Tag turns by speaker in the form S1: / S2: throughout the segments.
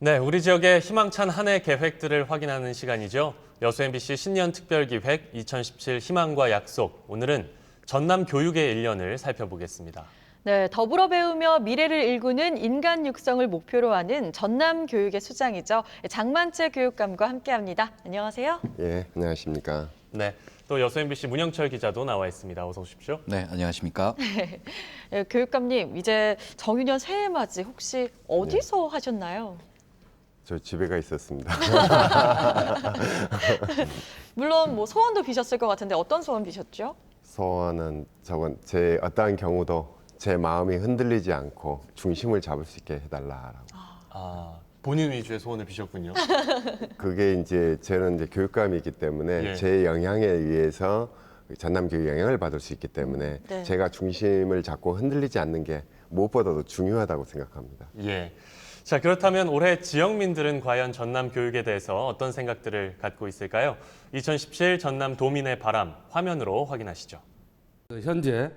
S1: 네, 우리 지역의 희망찬 한 해 계획들을 확인하는 시간이죠. 여수 MBC 신년 특별기획 2017 희망과 약속. 오늘은 전남 교육의 1년을 살펴보겠습니다.
S2: 네, 더불어 배우며 미래를 일구는 인간 육성을 목표로 하는 전남 교육의 수장이죠. 장만채 교육감과 함께합니다. 안녕하세요.
S3: 예, 안녕하십니까.
S1: 네, 또 여수 MBC 문영철 기자도 나와 있습니다. 어서 오십시오.
S4: 네, 안녕하십니까.
S2: 네, 교육감님, 이제 정유년 새해 맞이 혹시 어디서 하셨나요?
S3: 저 집에가 있었습니다.
S2: 물론 뭐 소원도 비셨을 것 같은데 어떤 소원 비셨죠?
S3: 소원은 저건 제 어떠한 경우도 제 마음이 흔들리지 않고 중심을 잡을 수 있게 해달라라고.
S1: 본인 위주의 소원을 비셨군요.
S3: 그게 이제 저는 이제 교육감이기 때문에
S1: 예.
S3: 제 영향에 의해서 전남 교육 영향을 받을 수 있기 때문에
S2: 네.
S3: 제가 중심을 잡고 흔들리지 않는 게 무엇보다도 중요하다고 생각합니다.
S1: 예. 자, 그렇다면 올해 지역민들은 과연 전남 교육에 대해서 어떤 생각들을 갖고 있을까요? 2017 전남 도민의 바람 화면으로 확인하시죠.
S5: 현재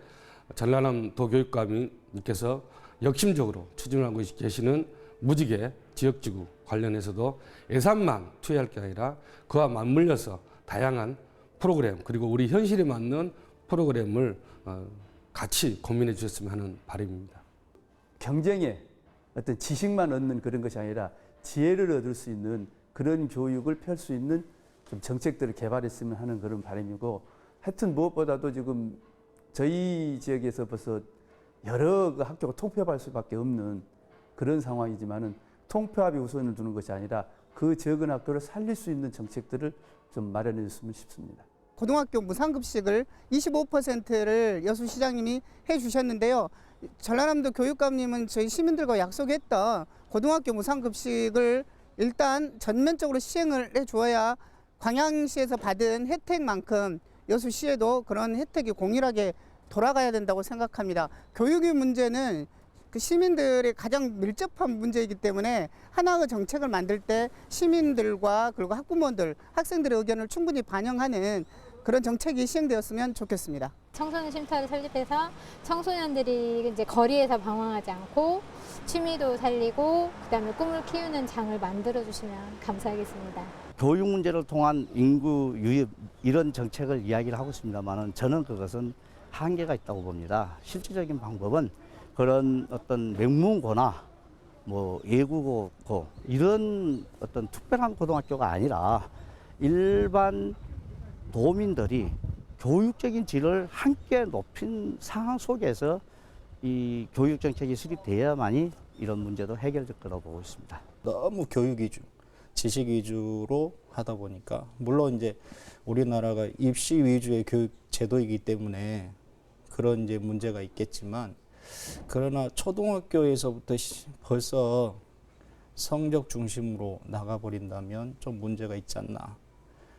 S5: 전남 도교육감님께서 역심적으로 추진하고 계시는 무지개 지역지구 관련해서도 예산만 투여할 게 아니라 그와 맞물려서 다양한 프로그램 그리고 우리 현실에 맞는 프로그램을 같이 고민해 주셨으면 하는 바람입니다.
S6: 경쟁에 어떤 지식만 얻는 그런 것이 아니라 지혜를 얻을 수 있는 그런 교육을 펼 수 있는 좀 정책들을 개발했으면 하는 그런 바람이고, 하여튼 무엇보다도 지금 저희 지역에서 벌써 여러 그 학교가 통폐합할 수밖에 없는 그런 상황이지만은 통폐합이 우선을 두는 것이 아니라 그 적은 학교를 살릴 수 있는 정책들을 좀 마련해 줬으면 싶습니다.
S7: 고등학교 무상급식을 25%를 여수시장님이 해주셨는데요. 전라남도 교육감님은 저희 시민들과 약속했던 고등학교 무상급식을 일단 전면적으로 시행을 해줘야 광양시에서 받은 혜택만큼 여수시에도 그런 혜택이 공일하게 돌아가야 된다고 생각합니다. 교육의 문제는 그 시민들의 가장 밀접한 문제이기 때문에 하나의 정책을 만들 때 시민들과 그리고 학부모들, 학생들의 의견을 충분히 반영하는 그런 정책이 시행되었으면 좋겠습니다.
S8: 청소년 쉼터를 설립해서 청소년들이 이제 거리에서 방황하지 않고 취미도 살리고 그다음에 꿈을 키우는 장을 만들어 주시면 감사하겠습니다.
S9: 교육 문제를 통한 인구 유입 이런 정책을 이야기를 하고 있습니다만 저는 그것은 한계가 있다고 봅니다. 실질적인 방법은 그런 어떤 명문고나 뭐 예국고 이런 어떤 특별한 고등학교가 아니라 일반 도민들이 교육적인 질을 함께 높인 상황 속에서 이 교육 정책이 수립되어야만이 이런 문제도 해결될 거라고 보고 있습니다.
S10: 너무 교육 위주, 지식 위주로 하다 보니까 물론 이제 우리나라가 입시 위주의 교육 제도이기 때문에 그런 이제 문제가 있겠지만 그러나 초등학교에서부터 벌써 성적 중심으로 나가버린다면 좀 문제가 있지 않나.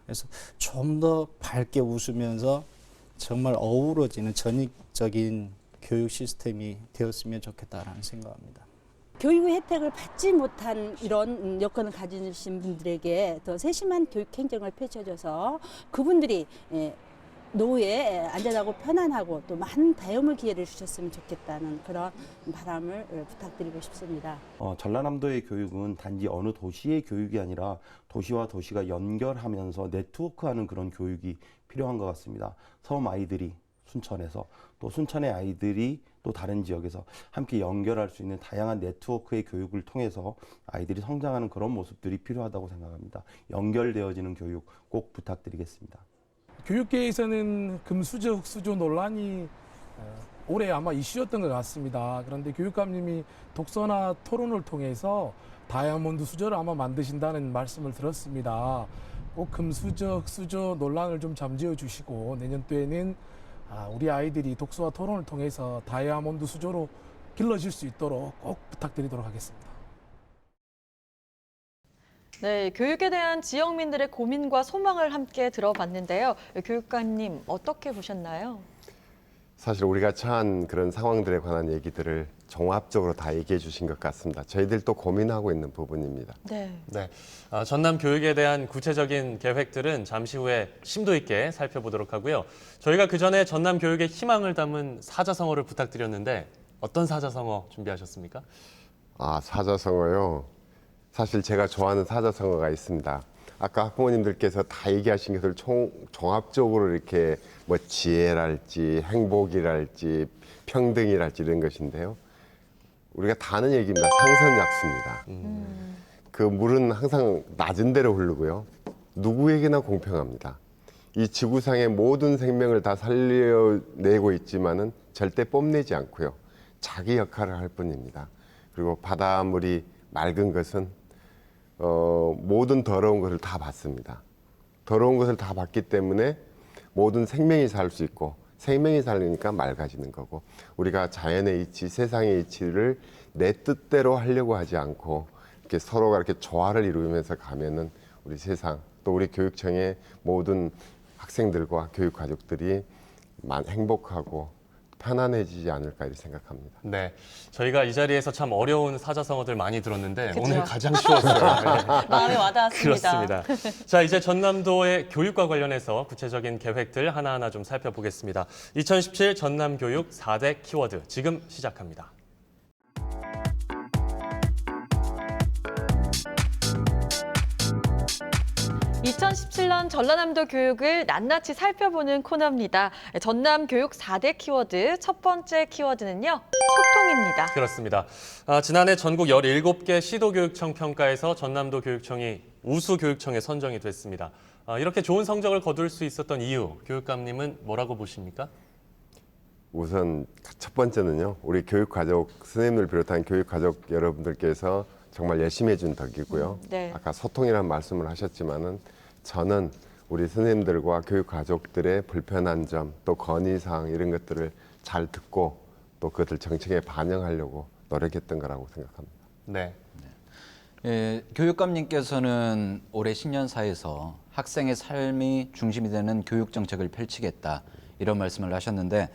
S10: 그래서 좀 더 밝게 웃으면서 정말 어우러지는 전익적인 교육 시스템이 되었으면 좋겠다라는 생각합니다.
S11: 교육 혜택을 받지 못한 이런 여건을 가지신 분들에게 더 세심한 교육 행정을 펼쳐줘서 그분들이 노후에 안전하고 편안하고 또 많은 다양한 기회를 주셨으면 좋겠다는 그런 바람을 부탁드리고 싶습니다.
S12: 전라남도의 교육은 단지 어느 도시의 교육이 아니라 도시와 도시가 연결하면서 네트워크하는 그런 교육이 필요한 것 같습니다. 섬 아이들이 순천에서 또 순천의 아이들이 또 다른 지역에서 함께 연결할 수 있는 다양한 네트워크의 교육을 통해서 아이들이 성장하는 그런 모습들이 필요하다고 생각합니다. 연결되어지는 교육 꼭 부탁드리겠습니다.
S13: 교육계에서는 금수저, 흑수저 논란이 올해 아마 이슈였던 것 같습니다. 그런데 교육감님이 독서나 토론을 통해서 다이아몬드 수저를 아마 만드신다는 말씀을 들었습니다. 꼭 금수저, 흑수저 논란을 좀 잠재워 주시고 내년도에는 우리 아이들이 독서와 토론을 통해서 다이아몬드 수저로 길러질 수 있도록 꼭 부탁드리도록 하겠습니다.
S2: 네, 교육에 대한 지역민들의 고민과 소망을 함께 들어봤는데요. 교육감님, 어떻게 보셨나요?
S3: 사실 우리가 처한 그런 상황들에 관한 얘기들을 종합적으로 다 얘기해 주신 것 같습니다. 저희들도 고민하고 있는 부분입니다.
S2: 네.
S1: 전남 교육에 대한 구체적인 계획들은 잠시 후에 심도 있게 살펴보도록 하고요. 저희가 그 전에 전남 교육의 희망을 담은 사자성어를 부탁드렸는데 어떤 사자성어 준비하셨습니까?
S3: 사자성어요. 사실 제가 좋아하는 사자성어가 있습니다. 아까 학부모님들께서 다 얘기하신 것을 종합적으로 이렇게 뭐 지혜랄지 행복이랄지 평등이랄지 이런 것인데요. 우리가 다 아는 얘기입니다. 상선약수입니다. 그 물은 항상 낮은 데로 흐르고요. 누구에게나 공평합니다. 이 지구상의 모든 생명을 다 살려내고 있지만은 절대 뽐내지 않고요. 자기 역할을 할 뿐입니다. 그리고 바닷물이 맑은 것은 모든 더러운 것을 다 받습니다. 더러운 것을 다 받기 때문에 모든 생명이 살 수 있고 생명이 살리니까 맑아지는 거고 우리가 자연의 이치, 세상의 이치를 내 뜻대로 하려고 하지 않고 이렇게 서로가 이렇게 조화를 이루면서 가면은 우리 세상 또 우리 교육청의 모든 학생들과 교육 가족들이 행복하고 편안해지지 않을까 이렇게 생각합니다.
S1: 네, 저희가 이 자리에서 참 어려운 사자성어들 많이 들었는데
S2: 그쵸?
S1: 오늘 가장 쉬웠어요. 네.
S2: 마음에 와닿았습니다.
S1: 그렇습니다. 자, 이제 전남도의 교육과 관련해서 구체적인 계획들 하나하나 좀 살펴보겠습니다. 2017 전남 교육 4대 키워드 지금 시작합니다.
S2: (2017년) 전라남도 교육을 낱낱이 살펴보는 코너입니다. 전남 교육 4대 키워드 첫 번째 키워드는요. 소통입니다.
S1: 그렇습니다. 지난해 전국 17개 시도교육청 평가에서 전남도 교육청이 우수 교육청에 선정이 됐습니다. 이렇게 좋은 성적을 거둘 수 있었던 이유, 교육감님은 뭐라고 보십니까?
S3: 우선 첫 번째는요. 우리 교육가족, 선생님들 비롯한 교육가족 여러분들께서 정말 열심히 해준 덕이고요.
S2: 네.
S3: 아까 소통이라는 말씀을 하셨지만은 저는 우리 선생님들과 교육가족들의 불편한 점, 또 건의사항 이런 것들을 잘 듣고 또 그것을 정책에 반영하려고 노력했던 거라고 생각합니다.
S1: 네.
S4: 교육감님께서는 올해 신년사에서 학생의 삶이 중심이 되는 교육 정책을 펼치겠다 이런 말씀을 하셨는데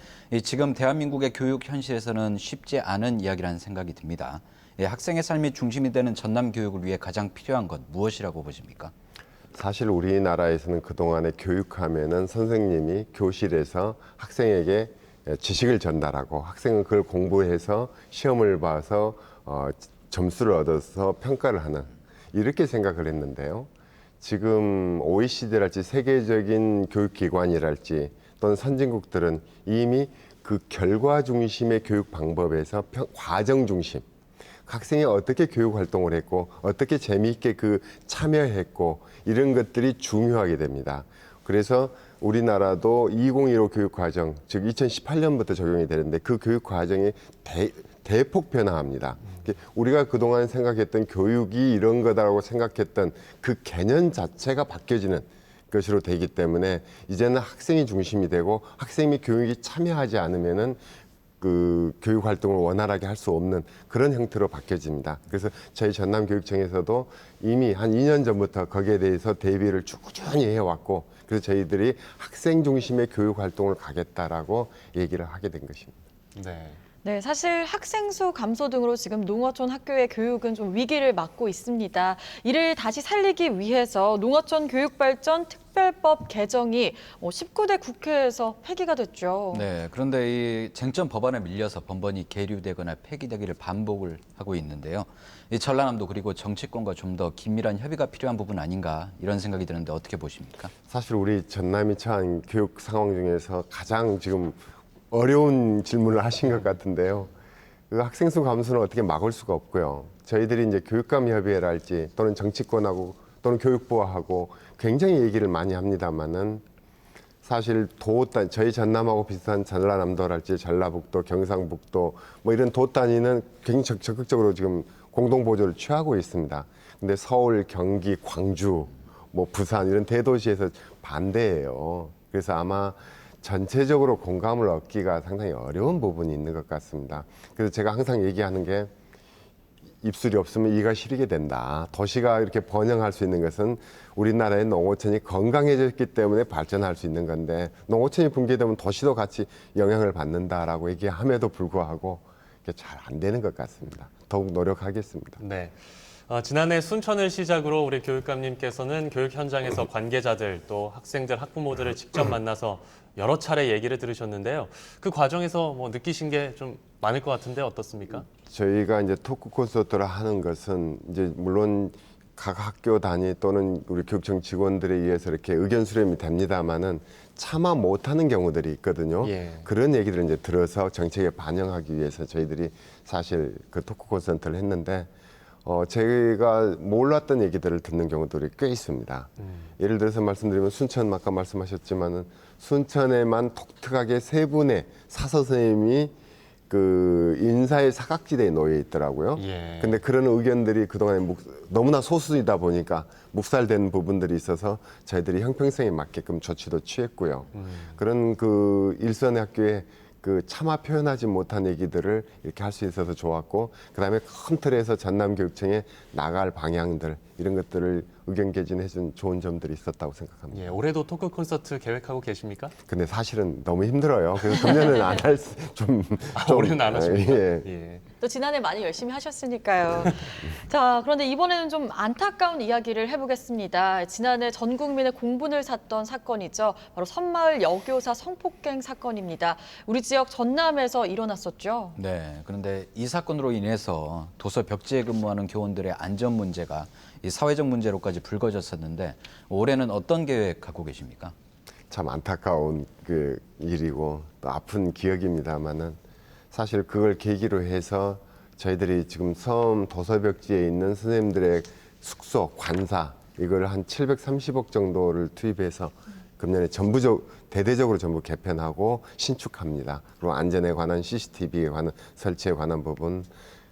S4: 지금 대한민국의 교육 현실에서는 쉽지 않은 이야기라는 생각이 듭니다. 학생의 삶이 중심이 되는 전남 교육을 위해 가장 필요한 것 무엇이라고 보십니까?
S3: 사실 우리나라에서는 그동안에 교육하면은 선생님이 교실에서 학생에게 지식을 전달하고 학생은 그걸 공부해서 시험을 봐서 점수를 얻어서 평가를 하는 이렇게 생각을 했는데요. 지금 OECD랄지 세계적인 교육기관이랄지 또는 선진국들은 이미 그 결과 중심의 교육 방법에서 과정 중심 학생이 어떻게 교육 활동을 했고 어떻게 재미있게 참여했고 이런 것들이 중요하게 됩니다. 그래서 우리나라도 2015 교육과정, 즉 2018년부터 적용이 되는데 그 교육과정이 대폭 변화합니다. 우리가 그동안 생각했던 교육이 이런 거다라고 생각했던 그 개념 자체가 바뀌어지는 것으로 되기 때문에 이제는 학생이 중심이 되고 학생이 교육에 참여하지 않으면은 그 교육 활동을 원활하게 할 수 없는 그런 형태로 바뀌어집니다. 그래서 저희 전남교육청에서도 이미 한 2년 전부터 거기에 대해서 대비를 꾸준히 해왔고 그래서 저희들이 학생 중심의 교육 활동을 가겠다라고 얘기를 하게 된 것입니다.
S1: 네.
S2: 네, 사실 학생 수 감소 등으로 지금 농어촌 학교의 교육은 좀 위기를 맞고 있습니다. 이를 다시 살리기 위해서 농어촌 교육발전 특별법 개정이 19대 국회에서 폐기가 됐죠.
S4: 네, 그런데 이 쟁점 법안에 밀려서 번번이 계류되거나 폐기되기를 반복을 하고 있는데요. 이 전라남도 그리고 정치권과 좀 더 긴밀한 협의가 필요한 부분 아닌가 이런 생각이 드는데 어떻게 보십니까?
S3: 사실 우리 전남이 처한 교육 상황 중에서 가장 지금 어려운 질문을 하신 것 같은데요. 그 학생 수 감소는 어떻게 막을 수가 없고요. 저희들이 이제 교육감 협의회랄지 또는 정치권하고 또는 교육부하고 굉장히 얘기를 많이 합니다만은 사실 저희 전남하고 비슷한 전라남도랄지 전라북도, 경상북도 뭐 이런 도 단위는 굉장히 적극적으로 지금 공동 보조를 취하고 있습니다. 근데 서울, 경기, 광주, 뭐 부산 이런 대도시에서 반대예요. 그래서 아마 전체적으로 공감을 얻기가 상당히 어려운 부분이 있는 것 같습니다. 그래서 제가 항상 얘기하는 게 입술이 없으면 이가 시리게 된다. 도시가 이렇게 번영할 수 있는 것은 우리나라의 농어촌이 건강해졌기 때문에 발전할 수 있는 건데 농어촌이 붕괴되면 도시도 같이 영향을 받는다라고 얘기함에도 불구하고 잘 안 되는 것 같습니다. 더욱 노력하겠습니다.
S1: 네. 지난해 순천을 시작으로 우리 교육감님께서는 교육 현장에서 관계자들 또 학생들, 학부모들을 직접 만나서 여러 차례 얘기를 들으셨는데요. 그 과정에서 뭐 느끼신 게 좀 많을 것 같은데 어떻습니까?
S3: 저희가 이제 토크 콘서트를 하는 것은 이제 물론 각 학교 단위 또는 우리 교육청 직원들에 의해서 이렇게 의견 수렴이 됩니다만은 차마 못하는 경우들이 있거든요.
S1: 예.
S3: 그런 얘기들을 이제 들어서 정책에 반영하기 위해서 저희들이 사실 그 토크 콘서트를 했는데 제가 몰랐던 얘기들을 듣는 경우들이 꽤 있습니다. 예를 들어서 말씀드리면 순천 아까 말씀하셨지만은 순천에만 독특하게 세 분의 사서 선생님이 그 인사의 사각지대에 놓여 있더라고요.
S1: 예.
S3: 근데 그런 의견들이 그동안에 너무나 소수이다 보니까 묵살된 부분들이 있어서 저희들이 형평성에 맞게끔 조치도 취했고요. 그런 그 일선의 학교에 그 차마 표현하지 못한 얘기들을 이렇게 할 수 있어서 좋았고, 그다음에 큰 틀에서 전남교육청에 나갈 방향들 이런 것들을 의견 개진해준 좋은 점들이 있었다고 생각합니다.
S1: 예, 올해도 토크 콘서트 계획하고 계십니까?
S3: 근데 사실은 너무 힘들어요. 그래서 금년은 안 할 좀
S1: 올해는 안 하십니까?
S3: 예.
S1: 예.
S2: 또 지난해 많이 열심히 하셨으니까요. 자, 그런데 이번에는 좀 안타까운 이야기를 해보겠습니다. 지난해 전 국민의 공분을 샀던 사건이죠. 바로 선마을 여교사 성폭행 사건입니다. 우리 지역 전남에서 일어났었죠.
S4: 네, 그런데 이 사건으로 인해서 도서 벽지에 근무하는 교원들의 안전 문제가 이 사회적 문제로까지 불거졌었는데 올해는 어떤 계획 갖고 계십니까?
S3: 참 안타까운 그 일이고 또 아픈 기억입니다만은 사실 그걸 계기로 해서 저희들이 지금 섬 도서벽지에 있는 선생님들의 숙소, 관사 이걸 한 730억 정도를 투입해서 금년에 대대적으로 전부 개편하고 신축합니다. 그리고 안전에 관한 CCTV에 관한 설치에 관한 부분,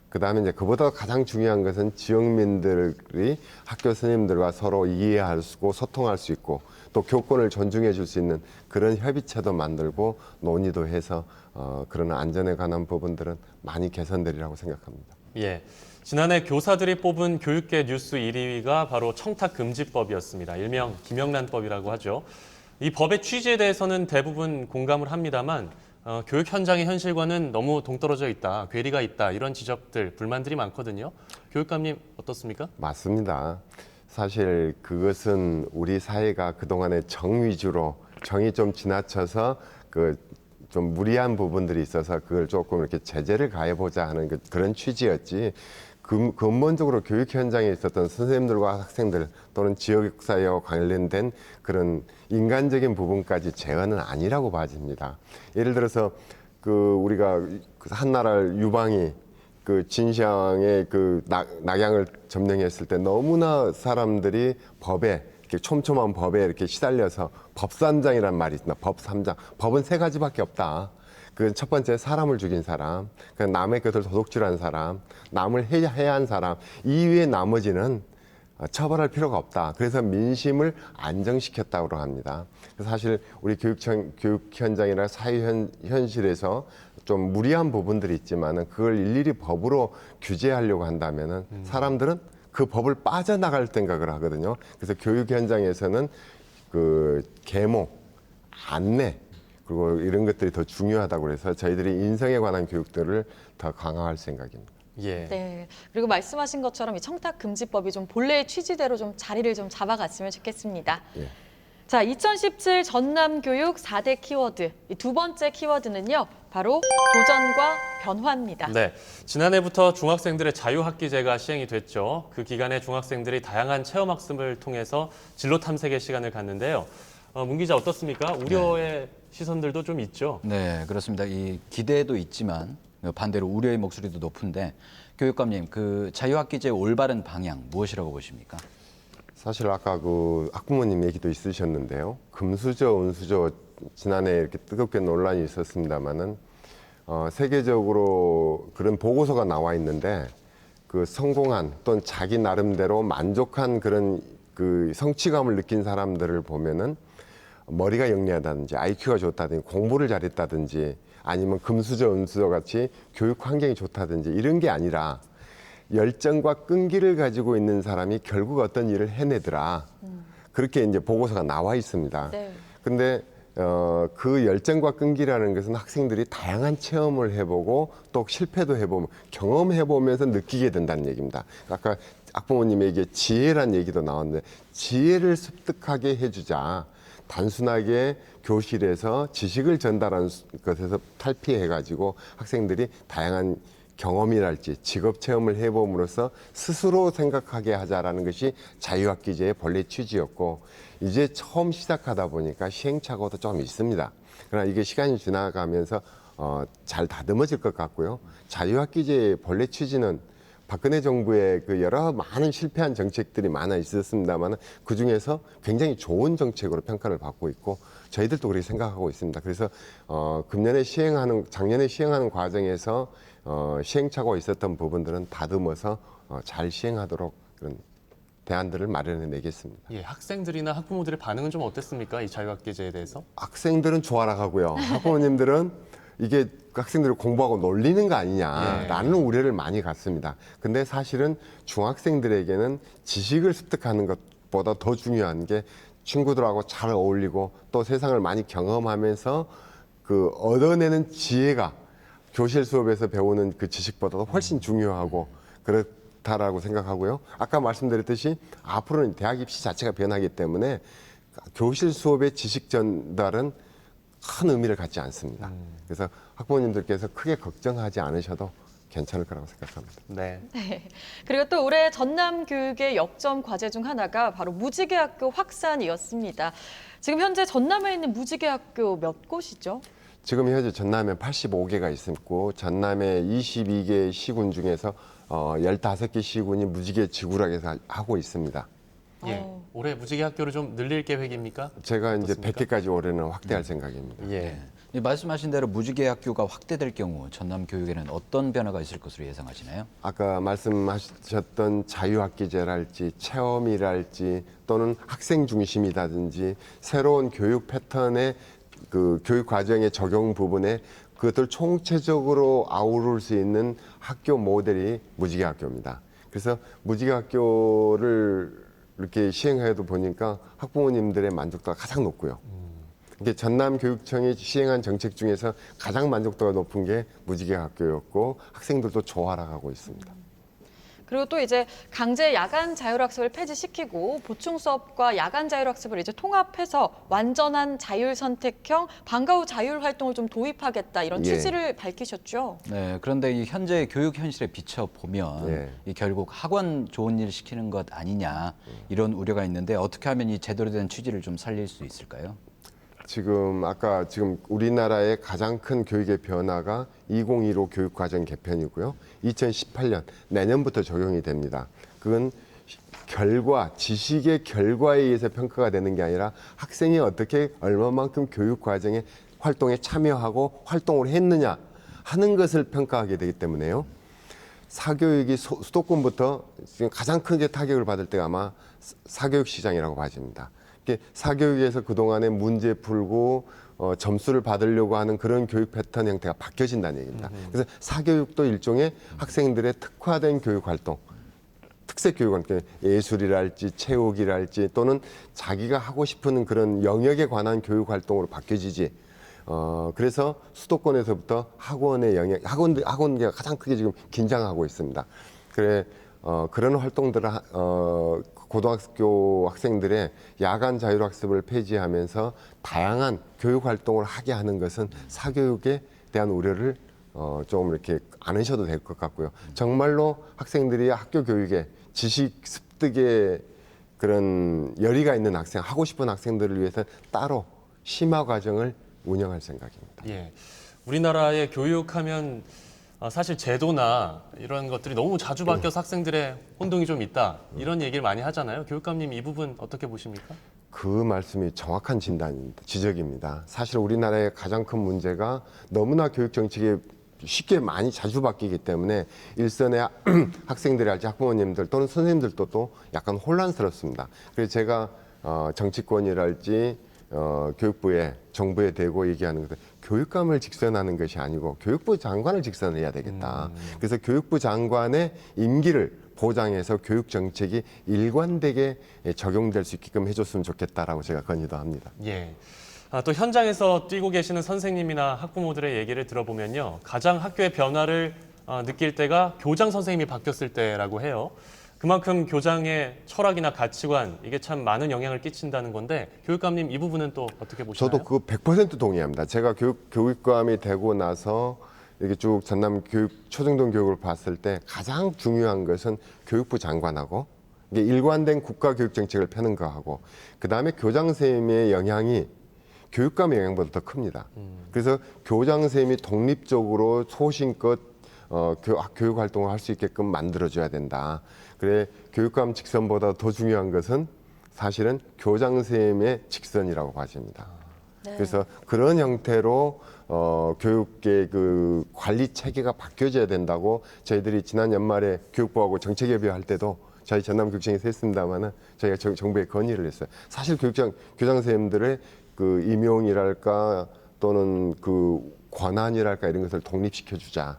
S3: 그다음에 이제 그보다 가장 중요한 것은 지역민들이 학교 선생님들과 서로 이해할 수 있고 소통할 수 있고 또 교권을 존중해 줄 수 있는 그런 협의체도 만들고 논의도 해서 그런 안전에 관한 부분들은 많이 개선되리라고 생각합니다.
S1: 예. 지난해 교사들이 뽑은 교육계 뉴스 1위가 바로 청탁금지법이었습니다. 일명 김영란법이라고 하죠. 이 법의 취지에 대해서는 대부분 공감을 합니다만 교육 현장의 현실과는 너무 동떨어져 있다, 괴리가 있다 이런 지적들, 불만들이 많거든요. 교육감님 어떻습니까?
S3: 맞습니다. 사실 그것은 우리 사회가 그동안에 정 위주로 정이 좀 지나쳐서 좀 무리한 부분들이 있어서 그걸 조금 이렇게 제재를 가해보자 하는 그런 취지였지. 근본적으로 교육 현장에 있었던 선생님들과 학생들 또는 지역사회와 관련된 그런 인간적인 부분까지 제어는 아니라고 봐집니다. 예를 들어서 우리가 한나라 유방이 진시황의 낙양을 점령했을 때 너무나 사람들이 법에 이렇게 촘촘한 법에 이렇게 시달려서 법삼장이란 말이 있습니다. 법삼장. 법은 세 가지밖에 없다. 그 첫 번째 사람을 죽인 사람, 남의 것을 도둑질한 사람, 남을 해한 사람, 이외의 나머지는 처벌할 필요가 없다. 그래서 민심을 안정시켰다고 합니다. 그래서 사실 우리 교육 현장이나 사회 현실에서 좀 무리한 부분들이 있지만은 그걸 일일이 법으로 규제하려고 한다면은 사람들은 그 법을 빠져나갈 생각을 하거든요. 그래서 교육 현장에서는 계몽, 안내, 그리고 이런 것들이 더 중요하다고 해서 저희들이 인성에 관한 교육들을 더 강화할 생각입니다.
S1: 예.
S2: 네. 그리고 말씀하신 것처럼 이 청탁금지법이 좀 본래의 취지대로 좀 자리를 좀 잡아갔으면 좋겠습니다.
S3: 예.
S2: 자, 2017 전남교육 4대 키워드. 이 두 번째 키워드는요, 바로 도전과 변화입니다.
S1: 네, 지난해부터 중학생들의 자유학기제가 시행이 됐죠. 그 기간에 중학생들이 다양한 체험학습을 통해서 진로 탐색의 시간을 갖는데요. 문 기자 어떻습니까? 우려의 시선들도 좀 있죠.
S4: 네, 그렇습니다. 이 기대도 있지만 반대로 우려의 목소리도 높은데 교육감님, 그 자유학기제의 올바른 방향 무엇이라고 보십니까?
S3: 사실 아까 학부모님 얘기도 있으셨는데요. 금수저, 은수저 지난해 이렇게 뜨겁게 논란이 있었습니다만은 세계적으로 그런 보고서가 나와 있는데 성공한 또는 자기 나름대로 만족한 그런 성취감을 느낀 사람들을 보면은 머리가 영리하다든지 IQ가 좋다든지 공부를 잘했다든지 아니면 금수저, 은수저 같이 교육 환경이 좋다든지 이런 게 아니라 열정과 끈기를 가지고 있는 사람이 결국 어떤 일을 해내더라. 그렇게 이제 보고서가 나와 있습니다.
S2: 네.
S3: 근데 그 열정과 끈기라는 것은 학생들이 다양한 체험을 해보고 또 실패도 해보면 경험해보면서 느끼게 된다는 얘기입니다. 아까 학부모님에게 지혜란 얘기도 나왔는데 지혜를 습득하게 해주자. 단순하게 교실에서 지식을 전달하는 것에서 탈피해가지고 학생들이 다양한 경험이랄지 직업 체험을 해봄으로써 스스로 생각하게 하자라는 것이 자유학기제의 본래 취지였고, 이제 처음 시작하다 보니까 시행착오도 좀 있습니다. 그러나 이게 시간이 지나가면서 잘 다듬어질 것 같고요. 자유학기제의 본래 취지는 박근혜 정부의 그 여러 많은 실패한 정책들이 많아 있었습니다만, 그 중에서 굉장히 좋은 정책으로 평가를 받고 있고, 저희들도 그렇게 생각하고 있습니다. 그래서 작년에 시행하는 과정에서 시행착오가 있었던 부분들은 다듬어서 잘 시행하도록 그런 대안들을 마련해 내겠습니다.
S1: 예, 학생들이나 학부모들의 반응은 좀 어땠습니까? 이 자유학기제에 대해서?
S3: 학생들은 좋아라 하고요. 학부모님들은 이게 학생들을 공부하고 놀리는 거 아니냐라는 우려를 많이 갖습니다. 근데 사실은 중학생들에게는 지식을 습득하는 것보다 더 중요한 게 친구들하고 잘 어울리고 또 세상을 많이 경험하면서 그 얻어내는 지혜가 교실 수업에서 배우는 그 지식보다도 훨씬 중요하고 그렇다라고 생각하고요. 아까 말씀드렸듯이 앞으로는 대학 입시 자체가 변하기 때문에 교실 수업의 지식 전달은 큰 의미를 갖지 않습니다. 그래서 학부모님들께서 크게 걱정하지 않으셔도 괜찮을 거라고 생각합니다.
S1: 네.
S2: 그리고 또 올해 전남 교육의 역점 과제 중 하나가 바로 무지개 학교 확산이었습니다. 지금 현재 전남에 있는 무지개 학교 몇 곳이죠?
S3: 지금 현재 전남에 85개가 있고, 전남의 22개 시군 중에서 15개 시군이 무지개 지구락에서 하고 있습니다.
S1: 예, 올해 무지개 학교를 좀 늘릴 계획입니까?
S3: 제가 이제
S1: 어떻습니까?
S3: 100개까지 올해는 확대할 생각입니다.
S1: 예.
S4: 말씀하신 대로 무지개 학교가 확대될 경우 전남 교육에는 어떤 변화가 있을 것으로 예상하시나요?
S3: 아까 말씀하셨던 자유학기제랄지 체험이랄지 또는 학생 중심이라든지 새로운 교육 패턴의 그 교육 과정의 적용 부분에 그것을 총체적으로 아우를 수 있는 학교 모델이 무지개 학교입니다. 그래서 무지개 학교를 이렇게 시행해도 보니까 학부모님들의 만족도가 가장 높고요. 이게 전남교육청이 시행한 정책 중에서 가장 만족도가 높은 게 무지개 학교였고, 학생들도 좋아라 하고 있습니다.
S2: 그리고 또 이제 강제 야간 자율학습을 폐지시키고 보충 수업과 야간 자율학습을 이제 통합해서 완전한 자율 선택형 방과 후 자율 활동을 좀 도입하겠다, 이런 취지를 밝히셨죠.
S4: 네, 그런데 이 현재 교육 현실에 비춰 보면 이 결국 학원 좋은 일 시키는 것 아니냐, 이런 우려가 있는데 어떻게 하면 이 제대로 된 취지를 좀 살릴 수 있을까요?
S3: 지금 우리나라의 가장 큰 교육의 변화가 2015 교육과정 개편이고요. 2018년 내년부터 적용이 됩니다. 그건 지식의 결과에 의해서 평가가 되는 게 아니라 학생이 어떻게 얼마만큼 교육 과정에 활동에 참여하고 활동을 했느냐 하는 것을 평가하게 되기 때문에요. 사교육이 수도권부터 지금 가장 크게 타격을 받을 때가 아마 사교육 시장이라고 봐집니다. 사교육에서 그동안에 문제 풀고 점수를 받으려고 하는 그런 교육 패턴 형태가 바뀌어진다는 얘기입니다. 그래서 사교육도 일종의 학생들의 특화된 교육 활동, 특색 교육 활동, 예술이랄지 체육이랄지 또는 자기가 하고 싶은 그런 영역에 관한 교육 활동으로 바뀌어지지. 그래서 수도권에서부터 학원의 영역, 학원계가 가장 크게 지금 긴장하고 있습니다. 그런 활동들을 고등학교 학생들의 야간 자율학습을 폐지하면서 다양한 교육 활동을 하게 하는 것은 사교육에 대한 우려를 좀 이렇게 안 하셔도 될 것 같고요. 정말로 학생들이 학교 교육에 지식 습득에 그런 열의가 있는 학생, 하고 싶은 학생들을 위해서 따로 심화 과정을 운영할 생각입니다.
S1: 예, 우리나라의 교육하면 사실 제도나 이런 것들이 너무 자주 바뀌어서 학생들의 혼동이 좀 있다, 이런 얘기를 많이 하잖아요. 교육감님, 이 부분 어떻게 보십니까?
S3: 그 말씀이 정확한 지적입니다. 사실 우리나라의 가장 큰 문제가 너무나 교육 정책이 쉽게 많이 자주 바뀌기 때문에 일선의 학생들이랄지 학부모님들 또는 선생님들도 또 약간 혼란스럽습니다. 그래서 제가 정치권이랄지 교육부에, 정부에 대고 얘기하는 것은 교육감을 직선하는 것이 아니고 교육부 장관을 직선해야 되겠다. 그래서 교육부 장관의 임기를 보장해서 교육 정책이 일관되게 적용될 수 있게끔 해줬으면 좋겠다라고 제가 건의도 합니다.
S1: 예. 또 현장에서 뛰고 계시는 선생님이나 학부모들의 얘기를 들어보면요, 가장 학교의 변화를 느낄 때가 교장 선생님이 바뀌었을 때라고 해요. 그만큼 교장의 철학이나 가치관, 이게 참 많은 영향을 끼친다는 건데, 교육감님, 이 부분은 또 어떻게 보시나요?
S3: 저도 그거 100% 동의합니다. 제가 교육감이 되고 나서 이렇게 쭉 전남 초중등 교육을 봤을 때 가장 중요한 것은 교육부 장관하고 이게 일관된 국가 교육 정책을 펴는 거하고 그다음에 교장 선생님의 영향이 교육감의 영향보다 더 큽니다. 그래서 교장 선생님이 독립적으로 소신껏 교육 활동을 할 수 있게끔 만들어줘야 된다. 그래 교육감 직선보다 더 중요한 것은 사실은 교장 선생님의 직선이라고 봐집니다.
S2: 네.
S3: 그래서 그런 형태로 교육계 그 관리 체계가 바뀌어져야 된다고 저희들이 지난 연말에 교육부하고 정책협의회 할 때도 저희 전남교육청에서 했습니다마는 저희가 정부에 건의를 했어요. 사실 교장 선생님들의 그 임용이랄까 또는 그 권한이랄까 이런 것을 독립시켜 주자.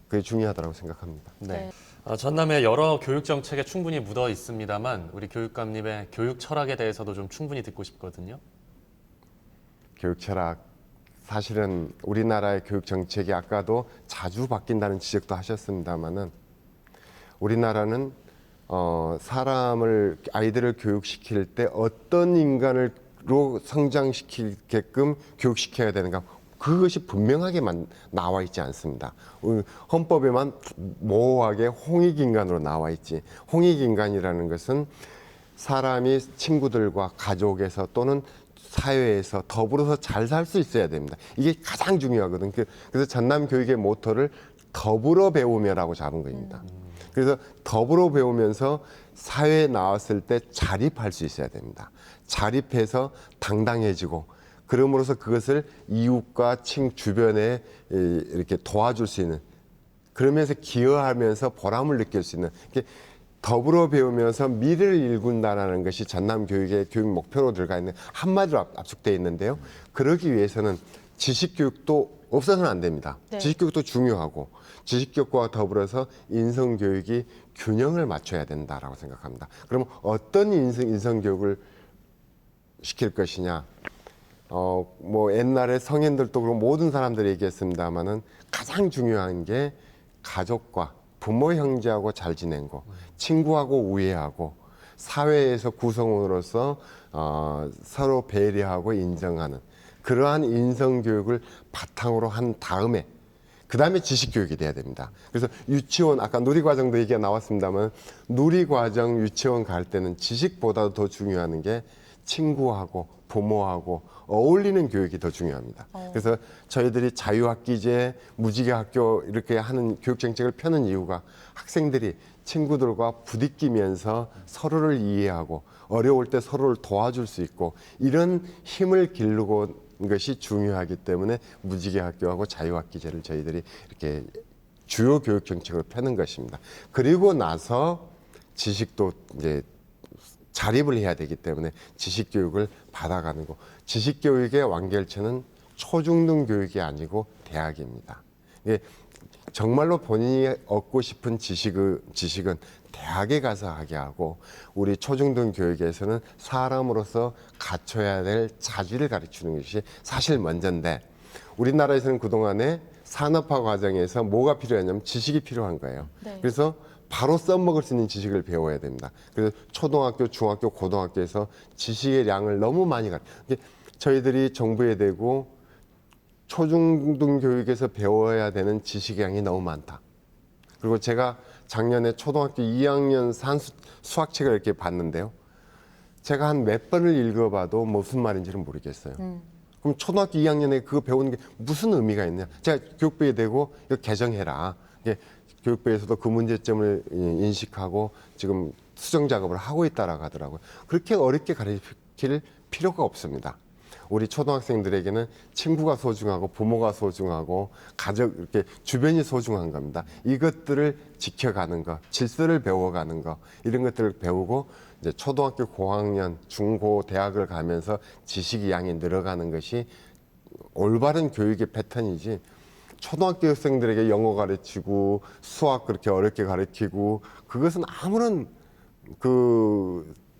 S3: 그게 중요하다고 생각합니다.
S1: 네. 전남에 여러 교육 정책에 충분히 묻어 있습니다만 우리 교육감님의 교육 철학에 대해서도 좀 충분히 듣고 싶거든요.
S3: 교육 철학 사실은 우리나라의 교육 정책이 아까도 자주 바뀐다는 지적도 하셨습니다마는 우리나라는 아이들을 교육시킬 때 어떤 인간으로 성장시키게끔 교육시켜야 되는가 그것이 분명하게 나와 있지 않습니다. 헌법에만 모호하게 홍익인간으로 나와 있지. 홍익인간이라는 것은 사람이 친구들과 가족에서 또는 사회에서 더불어서 잘 살 수 있어야 됩니다. 이게 가장 중요하거든요. 그래서 전남 교육의 모토를 더불어 배우며라고 잡은 겁니다. 그래서 더불어 배우면서 사회에 나왔을 때 자립할 수 있어야 됩니다. 자립해서 당당해지고 그럼으로써 그것을 이웃과 주변에 이렇게 도와줄 수 있는 그러면서 기여하면서 보람을 느낄 수 있는 더불어 배우면서 미래를 일군다라는 것이 전남 교육의 교육 목표로 들어가 있는 한마디로 압축되어 있는데요. 그러기 위해서는 지식교육도 없어서는 안 됩니다.
S2: 네.
S3: 지식교육도 중요하고 지식교육과 더불어서 인성교육이 균형을 맞춰야 된다라고 생각합니다. 그럼 어떤 인성교육을 시킬 것이냐? 뭐 옛날에 성인들도 그렇고 모든 사람들이 얘기했습니다만은 가장 중요한 게 가족과 부모 형제하고 잘 지낸 거, 친구하고 우애하고 사회에서 구성원으로서 서로 배려하고 인정하는 그러한 인성교육을 바탕으로 한 다음에 그다음에 지식교육이 돼야 됩니다. 그래서 유치원 아까 누리과정도 얘기가 나왔습니다만 누리과정 유치원 갈 때는 지식보다도 더 중요한 게 친구하고 부모하고 어울리는 교육이 더 중요합니다. 그래서 저희들이 자유학기제, 무지개학교 이렇게 하는 교육정책을 펴는 이유가 학생들이 친구들과 부딪히면서 서로를 이해하고 어려울 때 서로를 도와줄 수 있고 이런 힘을 기르고 것이 중요하기 때문에 무지개학교하고 자유학기제를 저희들이 이렇게 주요 교육정책으로 펴는 것입니다. 그리고 나서 지식도 이제 자립을 해야 되기 때문에 지식교육을 받아가는 거. 지식교육의 완결체는 초중등 교육이 아니고 대학입니다. 이게 정말로 본인이 얻고 싶은 지식은 대학에 가서 하게 하고 우리 초중등 교육에서는 사람으로서 갖춰야 될 자질을 가르치는 것이 사실 먼저인데 우리나라에서는 그동안에 산업화 과정에서 뭐가 필요하냐면 지식이 필요한 거예요.
S2: 네.
S3: 그래서 바로 써먹을 수 있는 지식을 배워야 됩니다. 그래서 초등학교, 중학교, 고등학교에서 지식의 양을 너무 많이 저희들이 정부에 대고 초중등 교육에서 배워야 되는 지식의 양이 너무 많다. 그리고 제가 작년에 초등학교 2학년 수학책을 이렇게 봤는데요. 제가 한 몇 번을 읽어봐도 무슨 말인지는 모르겠어요. 그럼 초등학교 2학년에 그거 배우는 게 무슨 의미가 있냐. 제가 교육부에 대고 이거 개정해라. 교육부에서도 그 문제점을 인식하고 지금 수정 작업을 하고 있다라고 하더라고요. 그렇게 어렵게 가르칠 필요가 없습니다. 우리 초등학생들에게는 친구가 소중하고 부모가 소중하고 가족 이렇게 주변이 소중한 겁니다. 이것들을 지켜가는 것, 질서를 배워가는 것 이런 것들을 배우고 이제 초등학교 고학년, 중고, 대학을 가면서 지식의 양이 늘어가는 것이 올바른 교육의 패턴이지. 초등학교 학생들에게 영어 가르치고 수학 그렇게 어렵게 가르치고 그것은 아무런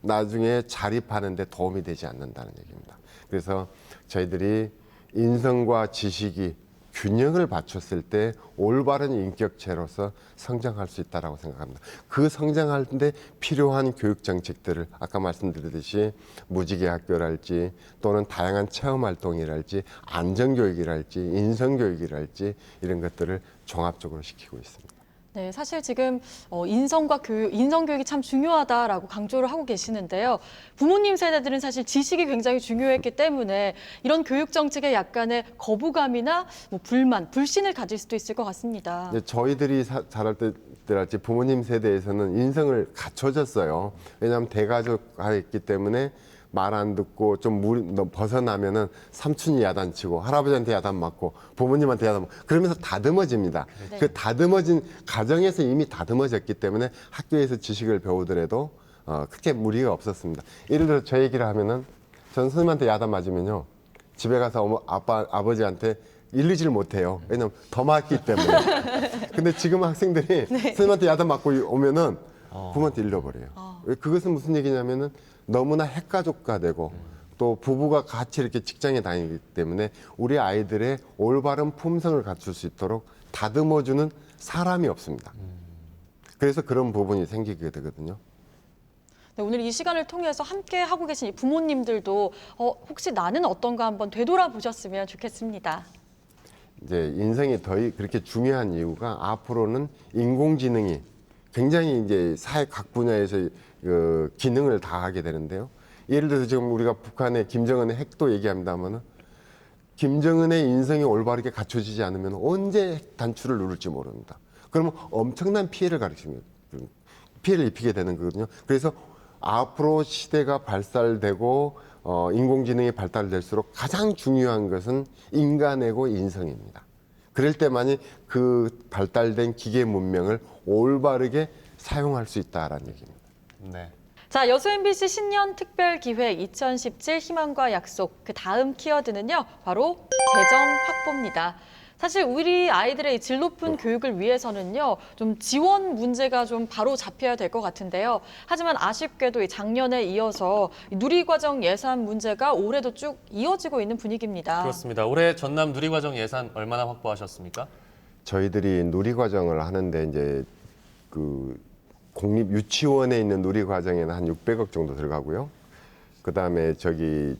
S3: 나중에 자립하는 데 도움이 되지 않는다는 얘기입니다. 그래서 저희들이 인성과 지식이 균형을 맞췄을 때 올바른 인격체로서 성장할 수 있다라고 생각합니다. 그 성장하는데 필요한 교육 정책들을 아까 말씀드렸듯이 무지개 학교랄지 또는 다양한 체험 활동이랄지 안전교육이랄지 인성교육이랄지 이런 것들을 종합적으로 시키고 있습니다.
S2: 네, 사실 지금 인성과 교육, 인성교육이 참 중요하다라고 강조를 하고 계시는데요. 부모님 세대들은 사실 지식이 굉장히 중요했기 때문에 이런 교육 정책에 약간의 거부감이나 뭐 불만, 불신을 가질 수도 있을 것 같습니다.
S3: 저희들이 자랄 때랄지 부모님 세대에서는 인성을 갖춰졌어요. 왜냐하면 대가족화했기 때문에 말 안 듣고 좀 벗어나면은 삼촌이 야단치고 할아버지한테 야단 맞고 부모님한테 야단 맞고 그러면서 다듬어집니다.
S2: 네.
S3: 그 다듬어진 가정에서 이미 다듬어졌기 때문에 학교에서 지식을 배우더라도 크게 무리가 없었습니다. 예를 들어 저 얘기를 하면은 전 선생님한테 야단 맞으면요 집에 가서 아버지한테 일리지를 못해요. 왜냐면 더 맞기 때문에. 근데 지금 학생들이 선생님한테 야단 맞고 오면은 부모한테 일러버려요. 왜 그것은 무슨 얘기냐면은 너무나 핵가족화되고 또 부부가 같이 이렇게 직장에 다니기 때문에 우리 아이들의 올바른 품성을 갖출 수 있도록 다듬어주는 사람이 없습니다. 그래서 그런 부분이 생기게 되거든요.
S2: 네, 오늘 이 시간을 통해서 함께 하고 계신 이 부모님들도 혹시 나는 어떤가 한번 되돌아보셨으면 좋겠습니다.
S3: 이제 인성이 더 그렇게 중요한 이유가 앞으로는 인공지능이 굉장히 이제 사회 각 분야에서 그 기능을 다 하게 되는데요. 예를 들어서 지금 우리가 북한의 김정은의 핵도 얘기합니다만은 김정은의 인성이 올바르게 갖춰지지 않으면 언제 핵 단추를 누를지 모릅니다. 그러면 엄청난 피해를 피해를 입히게 되는 거거든요. 그래서 앞으로 시대가 발달되고 인공지능이 발달될수록 가장 중요한 것은 인간애고 인성입니다. 그럴 때만이 그 발달된 기계 문명을 올바르게 사용할 수 있다라는 얘기입니다.
S1: 네.
S2: 자, 여수 MBC 신년 특별기획 2017 희망과 약속, 그 다음 키워드는요, 바로 재정 확보입니다. 사실 우리 아이들의 질 높은 교육을 위해서는요, 좀 지원 문제가 좀 바로 잡혀야 될 것 같은데요. 하지만 아쉽게도 작년에 이어서 누리과정 예산 문제가 올해도 쭉 이어지고 있는 분위기입니다.
S1: 그렇습니다. 올해 전남 누리과정 예산 얼마나 확보하셨습니까?
S3: 저희들이 누리과정을 하는데 이제 그 공립 유치원에 있는 누리과정에는 한 600억 정도 들어가고요. 그다음에 저기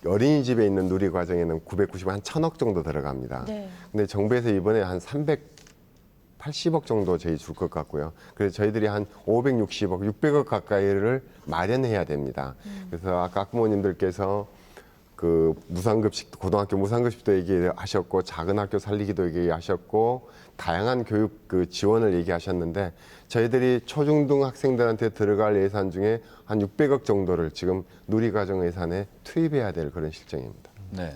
S3: 어린이집에 있는 누리과정에는 990억, 한 1000억 정도 들어갑니다.
S2: 네.
S3: 근데 정부에서 이번에 한 380억 정도 저희 줄 것 같고요. 그래서 저희들이 한 560억, 600억 가까이를 마련해야 됩니다. 그래서 아까 학부모님들께서 그 무상급식, 고등학교 무상급식도 얘기하셨고 작은 학교 살리기도 얘기하셨고 다양한 교육 그 지원을 얘기하셨는데 저희들이 초중등 학생들한테 들어갈 예산 중에 한 600억 정도를 지금 누리과정 예산에 투입해야 될 그런 실정입니다.
S4: 네.